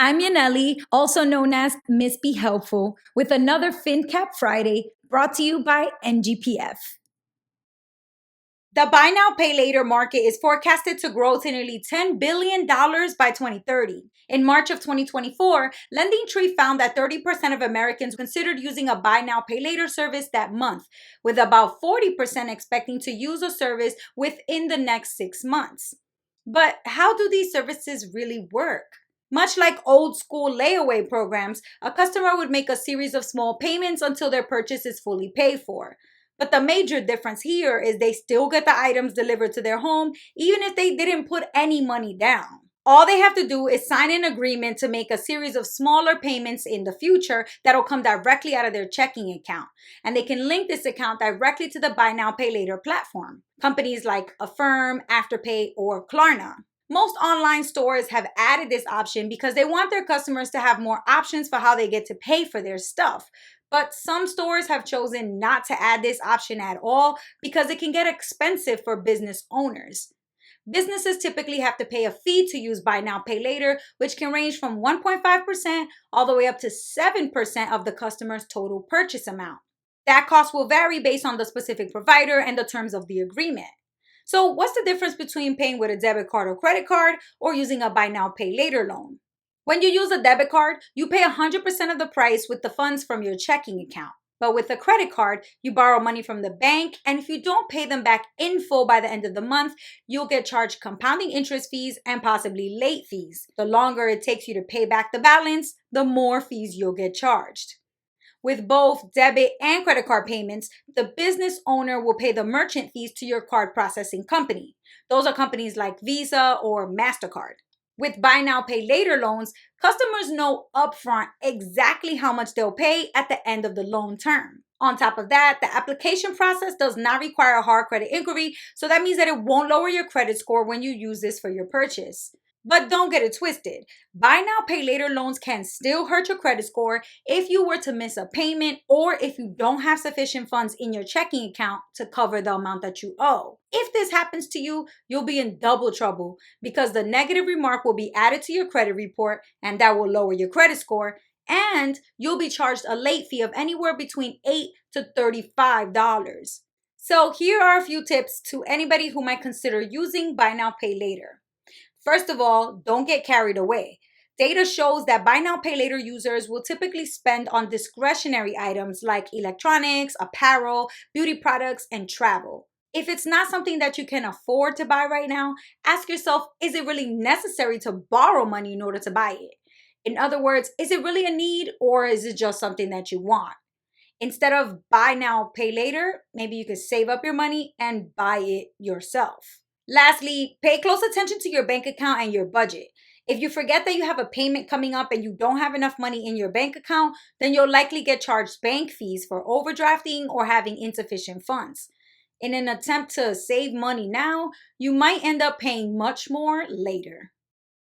I'm Yaneli, also known as Miss Be Helpful, with another FinCap Friday brought to you by NGPF. The buy now, pay later market is forecasted to grow to nearly $10 billion by 2030. In March of 2024, LendingTree found that 30% of Americans considered using a buy now, pay later service that month, with about 40% expecting to use a service within the next 6 months. But how do these services really work? Much like old school layaway programs, a customer would make a series of small payments until their purchase is fully paid for. But the major difference here is they still get the items delivered to their home, even if they didn't put any money down. All they have to do is sign an agreement to make a series of smaller payments in the future that'll come directly out of their checking account. And they can link this account directly to the Buy Now, Pay Later platform. Companies like Affirm, Afterpay, or Klarna. Most online stores have added this option because they want their customers to have more options for how they get to pay for their stuff. But some stores have chosen not to add this option at all because it can get expensive for business owners. Businesses typically have to pay a fee to use Buy Now, Pay Later, which can range from 1.5% all the way up to 7% of the customer's total purchase amount. That cost will vary based on the specific provider and the terms of the agreement. So what's the difference between paying with a debit card or credit card or using a Buy Now, Pay Later loan? When you use a debit card, you pay 100% of the price with the funds from your checking account. But with a credit card, you borrow money from the bank, and if you don't pay them back in full by the end of the month, you'll get charged compounding interest fees and possibly late fees. The longer it takes you to pay back the balance, the more fees you'll get charged. With both debit and credit card payments, the business owner will pay the merchant fees to your card processing company. Those are companies like Visa or MasterCard. With Buy Now, Pay Later loans, customers know upfront exactly how much they'll pay at the end of the loan term. On top of that, the application process does not require a hard credit inquiry, so that means that it won't lower your credit score when you use this for your purchase. But don't get it twisted. Buy Now, Pay Later loans can still hurt your credit score if you were to miss a payment or if you don't have sufficient funds in your checking account to cover the amount that you owe. If this happens to you, you'll be in double trouble because the negative remark will be added to your credit report and that will lower your credit score, and you'll be charged a late fee of anywhere between $8 to $35. So here are a few tips to anybody who might consider using Buy Now, Pay Later. First of all, don't get carried away. Data shows that Buy Now, Pay Later users will typically spend on discretionary items like electronics, apparel, beauty products, and travel. If it's not something that you can afford to buy right now, ask yourself, is it really necessary to borrow money in order to buy it? In other words, is it really a need or is it just something that you want? Instead of Buy Now, Pay Later, maybe you could save up your money and buy it yourself. Lastly, pay close attention to your bank account and your budget. If you forget that you have a payment coming up and you don't have enough money in your bank account, then you'll likely get charged bank fees for overdrafting or having insufficient funds. In an attempt to save money now, you might end up paying much more later.